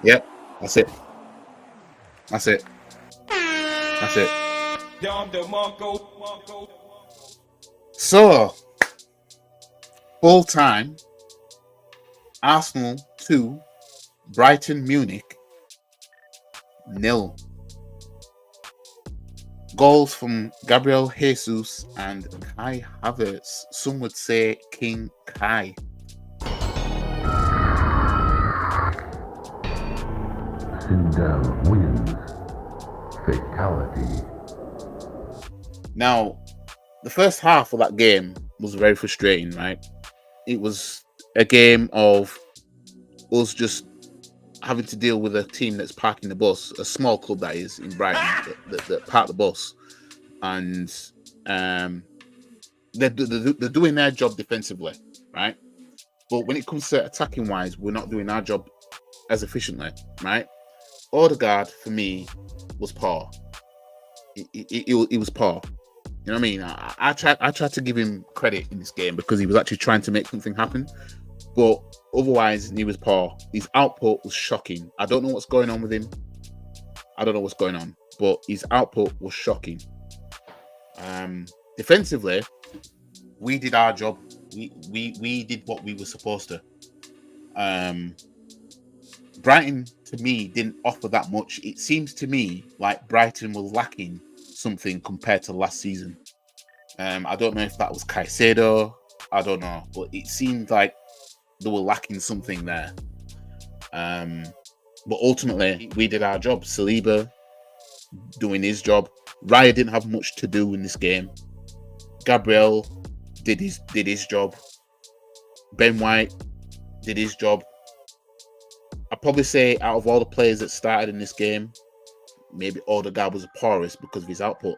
Yep, that's it. That's it. That's it. So, full time, Arsenal 2, Brighton Munich 0. Goals from Gabriel Jesus and Kai Havertz. Some would say King Kai. Sindel wins. Fatality. Now, the first half of that game was very frustrating, right? It was a game of us just having to deal with a team that's parking the bus, a small club that is in Brighton that park the bus, and they're doing their job defensively, right? But when it comes to attacking wise, we're not doing our job as efficiently, right? Odegaard for me was poor. It was poor. You know what I mean? I tried to give him credit in this game because he was actually trying to make something happen. But otherwise, he was poor. His output was shocking. I don't know what's going on with him. I don't know what's going on. But his output was shocking. Defensively, we did our job. We did what we were supposed to. Brighton, to me, didn't offer that much. It seems to me like Brighton were lacking something compared to last season. I don't know if that was Caicedo. I don't know. But it seemed like they were lacking something there. But ultimately, we did our job. Saliba doing his job. Raya didn't have much to do in this game. Gabriel did his job. Ben White did his job. I'd probably say out of all the players that started in this game, maybe Odegaard was the poorest because of his output.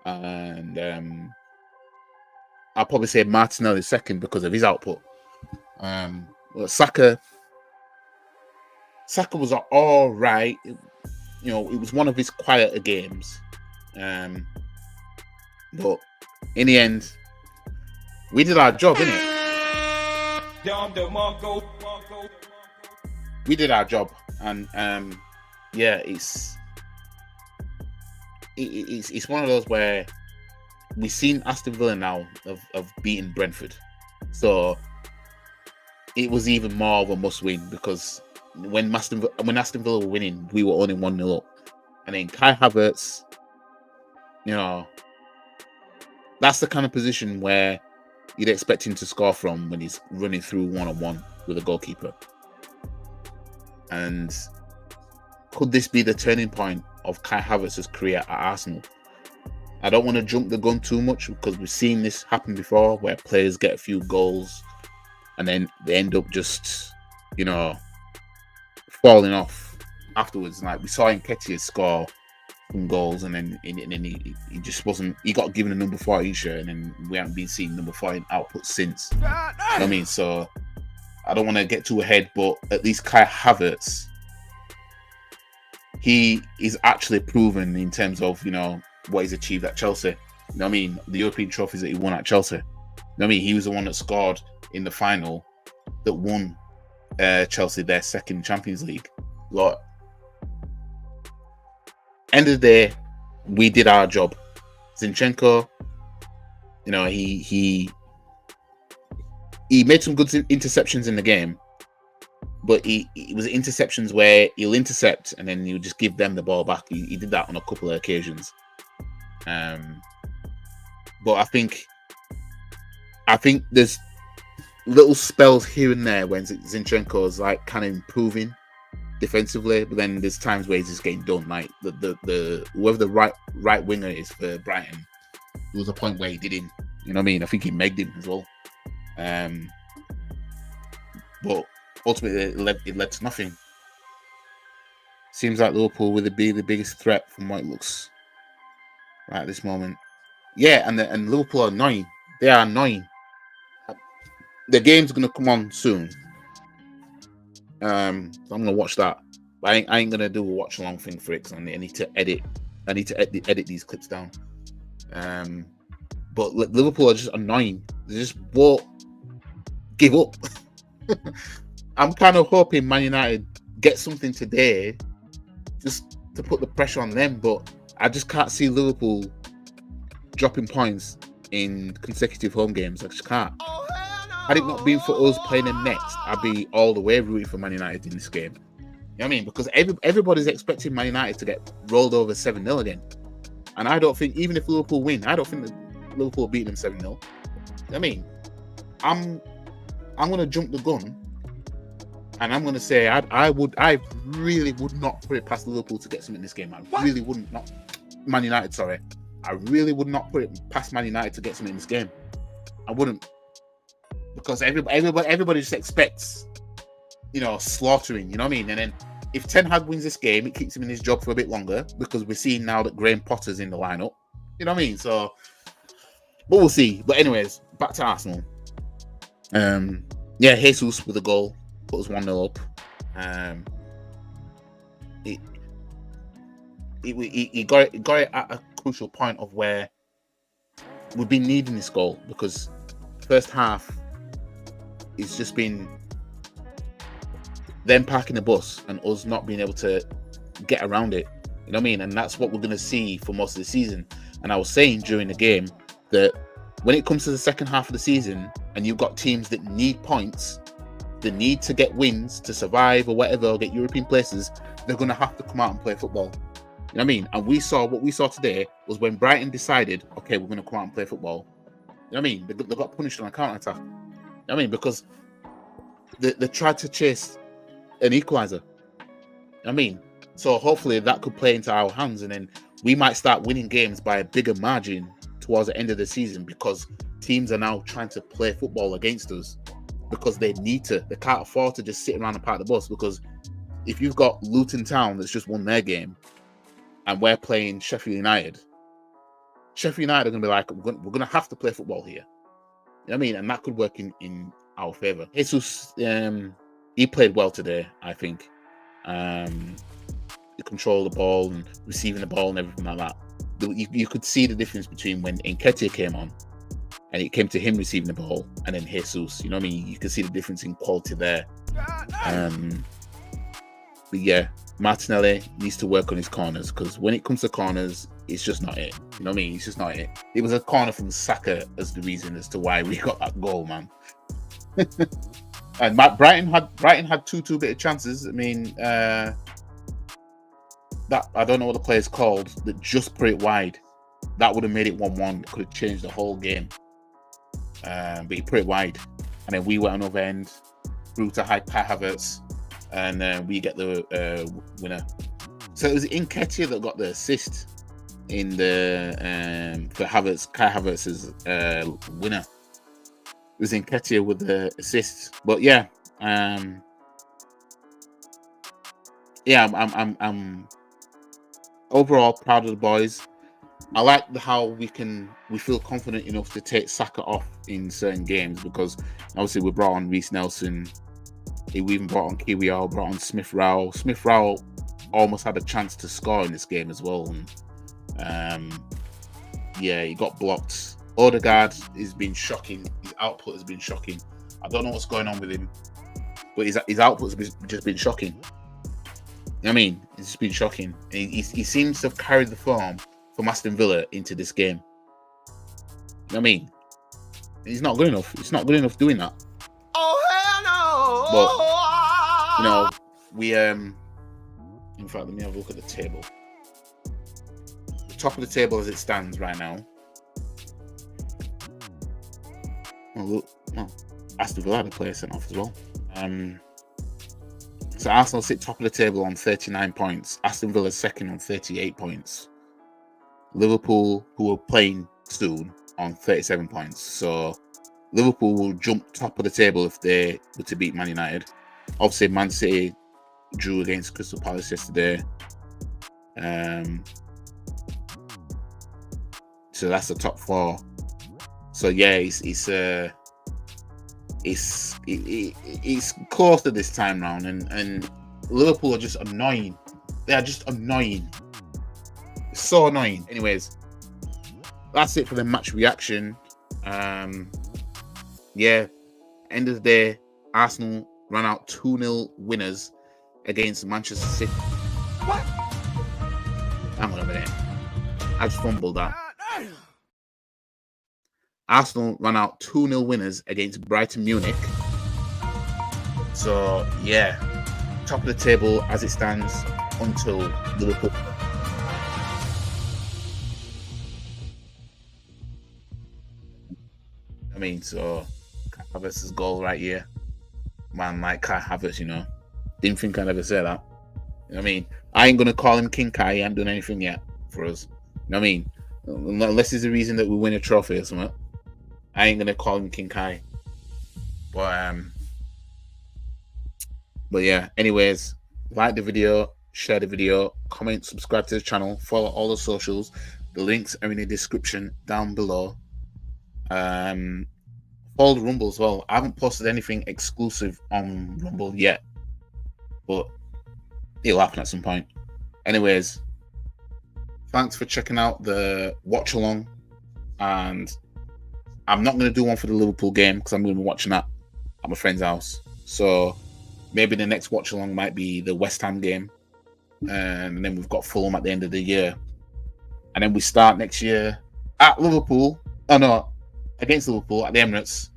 And I'll probably say Martinelli second because of his output. Well, Saka was all right. It was one of his quieter games. But in the end, we did our job, innit? We did our job, and yeah, it's one of those where we've seen Aston Villa now of beating Brentford, so it was even more of a must-win because when Aston Villa were winning, we were only 1-0 up, and then Kai Havertz, that's the kind of position where you'd expect him to score from when he's running through one-on-one with a goalkeeper. And could this be the turning point of Kai Havertz's career at Arsenal? I don't want to jump the gun too much because we've seen this happen before where players get a few goals and then they end up just, falling off afterwards. Like we saw Nketiah score some goals and then he just wasn't. He got given a number 14 shirt and then we haven't been seeing number 14 output since. You know what I mean? So I don't want to get too ahead, but at least Kai Havertz, he is actually proven in terms of, what he's achieved at Chelsea. You know what I mean? The European trophies that he won at Chelsea. You know what I mean? He was the one that scored in the final that won Chelsea their second Champions League. Look, end of the day, we did our job. Zinchenko, he made some good interceptions in the game, but it was interceptions where he'll intercept and then he'll just give them the ball back. He did that on a couple of occasions. But I think there's little spells here and there when Zinchenko is like kind of improving defensively, but then there's times where he's just getting done. Like the whoever the right winger is for Brighton, there was a point where he did him. You know what I mean? I think he megged him as well. But ultimately it led to nothing. Seems like Liverpool will be the biggest threat from what it looks right at this moment. Yeah, and Liverpool are annoying. They are annoying. The game's gonna come on soon. So I'm gonna watch that. But I ain't gonna do a watch along thing for it because I need to edit. I need to edit these clips down. But Liverpool are just annoying. They just won't give up. I'm kind of hoping Man United get something today just to put the pressure on them. But I just can't see Liverpool dropping points in consecutive home games. I just can't. Had it not been for us playing them next, I'd be all the way rooting for Man United in this game. You know what I mean? Because everybody's expecting Man United to get rolled over 7-0 again. And I don't think, even if Liverpool win, I don't think that Liverpool will beat them 7-0. You know what I mean? I'm going to jump the gun, and I'm going to say I really would not put it past Liverpool to get something in this game. I really wouldn't. Not Man United, sorry. I really would not put it past Man United to get something in this game. I wouldn't. Because everybody just expects, slaughtering, you know what I mean? And then if Ten Hag wins this game, it keeps him in his job for a bit longer, because we're seeing now that Graham Potter's in the lineup. You know what I mean? So, but we'll see. But anyways, back to Arsenal. Jesus with a goal put us 1-0 up. He got it at a crucial point of where we've been needing this goal, because first half it's just been them parking the bus and us not being able to get around it. You know what I mean? And that's what we're going to see for most of the season. And I was saying during the game that when it comes to the second half of the season and you've got teams that need points, they need to get wins to survive or whatever, or get European places, they're going to have to come out and play football. You know what I mean? And what we saw today was when Brighton decided, okay, we're going to come out and play football. You know what I mean? They got punished on a counter-attack. You know what I mean? Because they tried to chase an equaliser. You know what I mean? So hopefully that could play into our hands, and then we might start winning games by a bigger margin towards the end of the season, because teams are now trying to play football against us because they need to. They can't afford to just sit around and park the bus, because if you've got Luton Town that's just won their game and we're playing Sheffield United are going to be like, we're going to have to play football here. You know what I mean? And that could work in our favour. Jesus, he played well today, I think. He controlled the ball and receiving the ball and everything like that. You could see the difference between when Nketiah came on and it came to him receiving the ball, and then Jesus. You know what I mean? You can see the difference in quality there. But yeah, Martinelli needs to work on his corners, because when it comes to corners, it's just not it. You know what I mean? It's just not it. It was a corner from Saka as the reason as to why we got that goal, man. And Brighton had two bit of chances. I mean, that I don't know what the player's called, that just put it wide. That would have made it 1-1. Could have changed the whole game. But he put it wide, and then we went on the other end through to Kai Havertz, and we get the winner. So it was Nketiah that got the assist in the for Havertz. Kai Havertz's winner. It was Nketiah with the assist. But yeah, I'm overall proud of the boys. I like how we feel confident enough to take Saka off in certain games, because obviously we brought on Reece Nelson. We even brought on Kiwior, brought on Smith Rowe. Smith Rowe almost had a chance to score in this game as well. And he got blocked. Odegaard has been shocking. His output has been shocking. I don't know what's going on with him, but his output has just been shocking. You know what I mean? It's just been shocking. He seems to have carried the form from Aston Villa into this game. You know what I mean? He's not good enough. It's not good enough doing that. Oh hell But we in fact, let me have a look at the table. The top of the table as it stands right now. Oh look, Aston Villa had a player sent off as well. So Arsenal sit top of the table on 39 points. Aston Villa second on 38 points. Liverpool, who are playing soon, on 37 points. So Liverpool will jump top of the table if they were to beat Man United. Obviously, Man City drew against Crystal Palace yesterday. So that's the top four. So yeah, it's closer this time round, and Liverpool are just annoying. They are just annoying. It's so annoying. Anyways, that's it for the match reaction. End of the day, Arsenal ran out 2-0 winners against Manchester City. What? Hang on a minute. I just fumbled that. Arsenal ran out 2-0 winners against Brighton Munich. So, yeah, top of the table as it stands until Liverpool. I mean, so Kai Havertz's goal right here. Man, like Kai Havertz, you know. Didn't think I'd ever say that. You know what I mean? I ain't going to call him King Kai. He ain't done anything yet for us. You know what I mean? Unless there's a reason that we win a trophy or something. I ain't gonna call him King Kai. But yeah, anyways, like the video, share the video, comment, subscribe to the channel, follow all the socials. The links are in the description down below. Follow the Rumble as well. I haven't posted anything exclusive on Rumble yet, but it'll happen at some point. Anyways, thanks for checking out the watch along, and I'm not going to do one for the Liverpool game because I'm going to be watching that at my friend's house. So maybe the next watch along might be the West Ham game, and then we've got Fulham at the end of the year, and then we start next year at Liverpool. Oh no, against Liverpool at the Emirates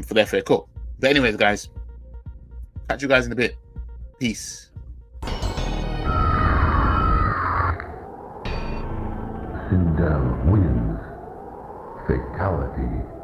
for the FA Cup. But anyways, guys, catch you guys in a bit. Peace. Sindel wins. Fatality.